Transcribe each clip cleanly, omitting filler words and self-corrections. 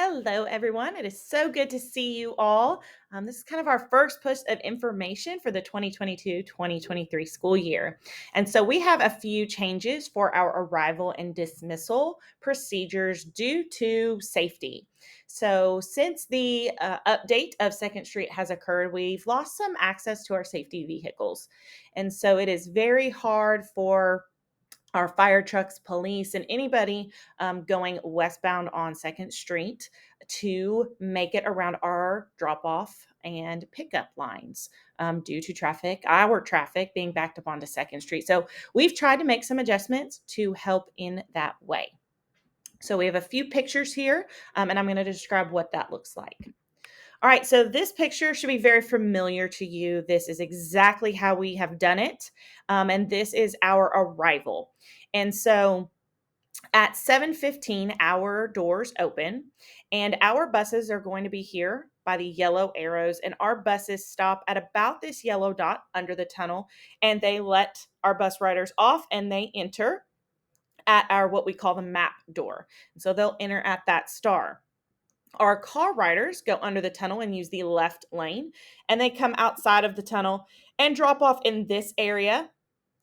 Hello, everyone. It is so good to see you all. This is kind of our first push of information for the 2022-2023 school year. And so we have a few changes for our arrival and dismissal procedures due to safety. So since the update of Second Street has occurred, we've lost some access to our safety vehicles. And so it is very hard for our fire trucks, police, and anybody going westbound on Second Street to make it around our drop off and pickup lines due to our traffic being backed up onto Second Street. So we've tried to make some adjustments to help in that way. So we have a few pictures here, and I'm going to describe what that looks like. All right, so this picture should be very familiar to you. This is exactly how we have done it, and this is our arrival. And so at 7:15, our doors open, and our buses are going to be here by the yellow arrows, and our buses stop at about this yellow dot under the tunnel, and they let our bus riders off, and they enter at our what we call the map door. So they'll enter at that star. Our car riders go under the tunnel and use the left lane, and they come outside of the tunnel and drop off in this area.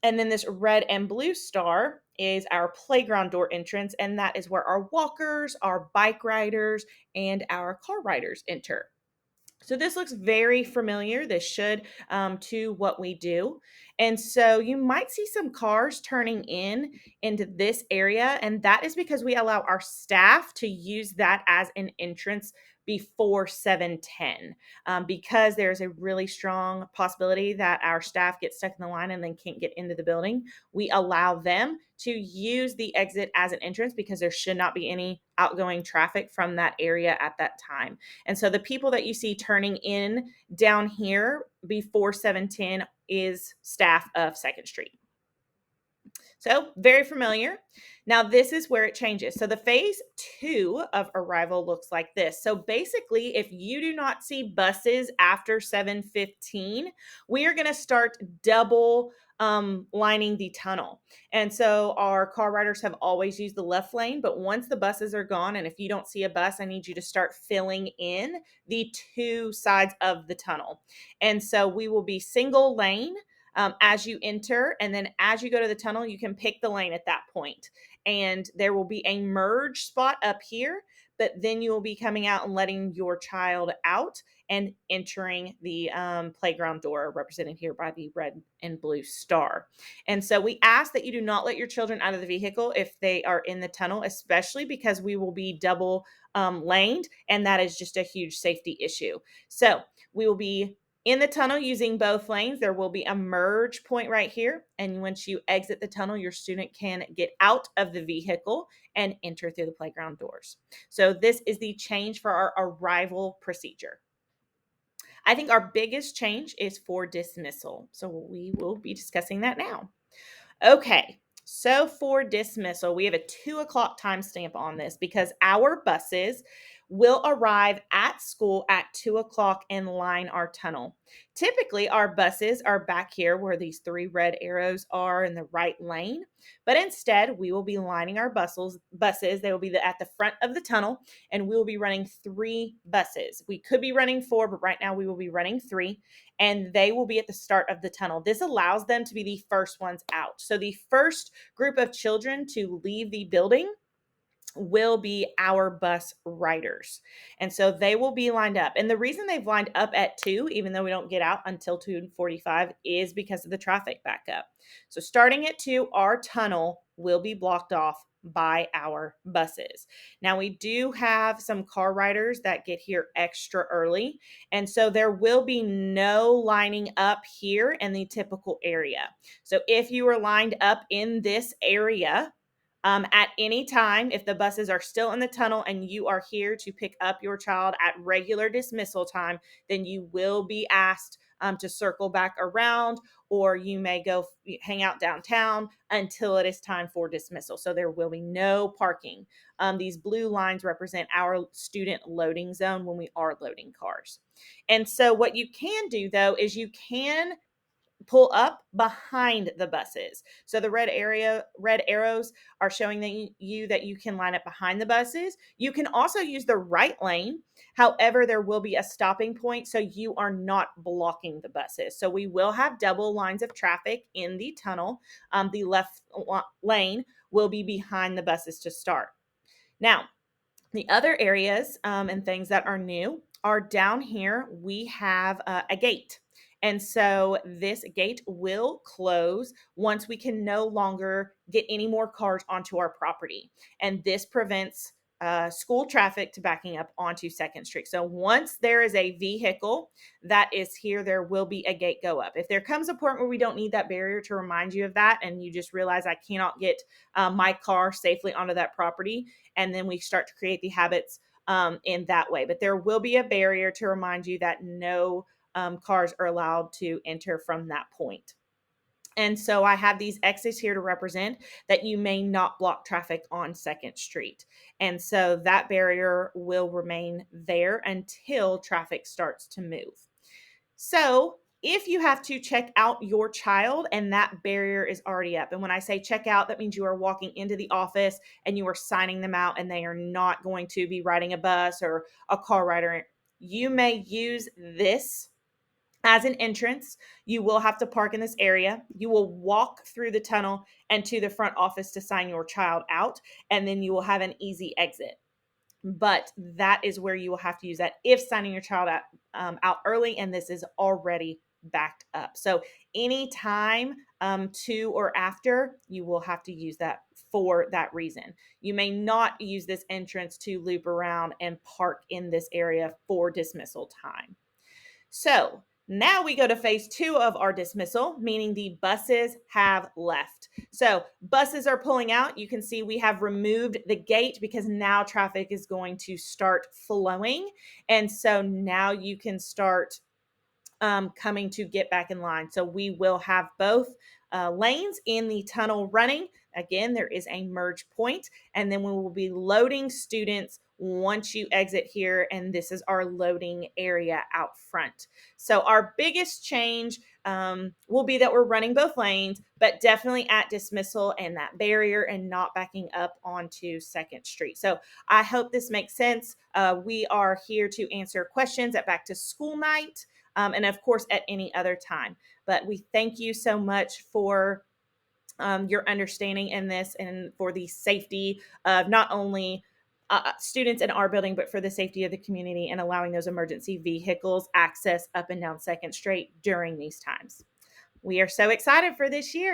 And then this red and blue star is our playground door entrance, and that is where our walkers, our bike riders, and our car riders enter. So this looks very familiar. This should to what we do. And so you might see some cars turning into this area. And that is because we allow our staff to use that as an entrance before 7:10, because there's a really strong possibility that our staff get stuck in the line and then can't get into the building. We allow them to use the exit as an entrance because there should not be any outgoing traffic from that area at that time. And so the people that you see turning in down here before 7:10 is staff of Second Street. So very familiar. Now this is where it changes. So the phase 2 of arrival looks like this. So basically, if you do not see buses after 7:15, we are going to start double lining the tunnel. And so our car riders have always used the left lane, but once the buses are gone, and if you don't see a bus, I need you to start filling in the two sides of the tunnel. And so we will be single lane as you enter. And then as you go to the tunnel, you can pick the lane at that point. And there will be a merge spot up here, but then you will be coming out and letting your child out and entering the playground door represented here by the red and blue star. And so we ask that you do not let your children out of the vehicle if they are in the tunnel, especially because we will be double laned, and that is just a huge safety issue. So we will be in the tunnel using both lanes. There will be a merge point right here. And once you exit the tunnel, your student can get out of the vehicle and enter through the playground doors. So this is the change for our arrival procedure. I think our biggest change is for dismissal. So we will be discussing that now. Okay. So for dismissal, we have a 2 o'clock timestamp on this because our buses will arrive at school at 2 o'clock and line our tunnel. Typically, our buses are back here where these three red arrows are in the right lane, but instead, we will be lining our buses. They will be at the front of the tunnel, and we will be running 3 buses. We could be running 4, but right now we will be running 3, and they will be at the start of the tunnel. This allows them to be the first ones out. So the first group of children to leave the building will be our bus riders. And so they will be lined up. And the reason they've lined up at 2, even though we don't get out until 2:45, is because of the traffic backup. So starting at 2, our tunnel will be blocked off by our buses. Now we do have some car riders that get here extra early, and so there will be no lining up here in the typical area. So if you are lined up in this area, at any time, if the buses are still in the tunnel and you are here to pick up your child at regular dismissal time, then you will be asked to circle back around, or you may go hang out downtown until it is time for dismissal. So there will be no parking. These blue lines represent our student loading zone when we are loading cars. And so what you can do, though, is you can pull up behind the buses. So the red arrows are showing that you can line up behind the buses. You can also use the right lane. However, there will be a stopping point, so you are not blocking the buses. So we will have double lines of traffic in the tunnel. The left lane will be behind the buses to start. Now, the other areas and things that are new are down here. We have a gate. And so this gate will close once we can no longer get any more cars onto our property. And this prevents school traffic to backing up onto Second Street. So once there is a vehicle that is here, there will be a gate go up. If there comes a point where we don't need that barrier to remind you of that, and you just realize I cannot get my car safely onto that property, and then we start to create the habits in that way. But there will be a barrier to remind you that no cars are allowed to enter from that point. And so I have these X's here to represent that you may not block traffic on Second Street. And so that barrier will remain there until traffic starts to move. So if you have to check out your child and that barrier is already up, and when I say check out, that means you are walking into the office and you are signing them out and they are not going to be riding a bus or a car rider, you may use this as an entrance. You will have to park in this area. You will walk through the tunnel and to the front office to sign your child out, and then you will have an easy exit. But that is where you will have to use that if signing your child out early and this is already backed up. So anytime to or after, you will have to use that for that reason. You may not use this entrance to loop around and park in this area for dismissal time. So now we go to phase 2 of our dismissal, meaning the buses have left. So buses are pulling out. You can see we have removed the gate because now traffic is going to start flowing. And so now you can start coming to get back in line. So we will have both lanes in the tunnel running. Again, there is a merge point, and then we will be loading students once you exit here, and this is our loading area out front. So our biggest change will be that we're running both lanes, but definitely at dismissal and that barrier and not backing up onto Second Street. So I hope this makes sense. We are here to answer questions at back to school night. And of course, at any other time. But we thank you so much for your understanding in this and for the safety of not only students in our building, but for the safety of the community and allowing those emergency vehicles access up and down Second Street during these times. We are so excited for this year.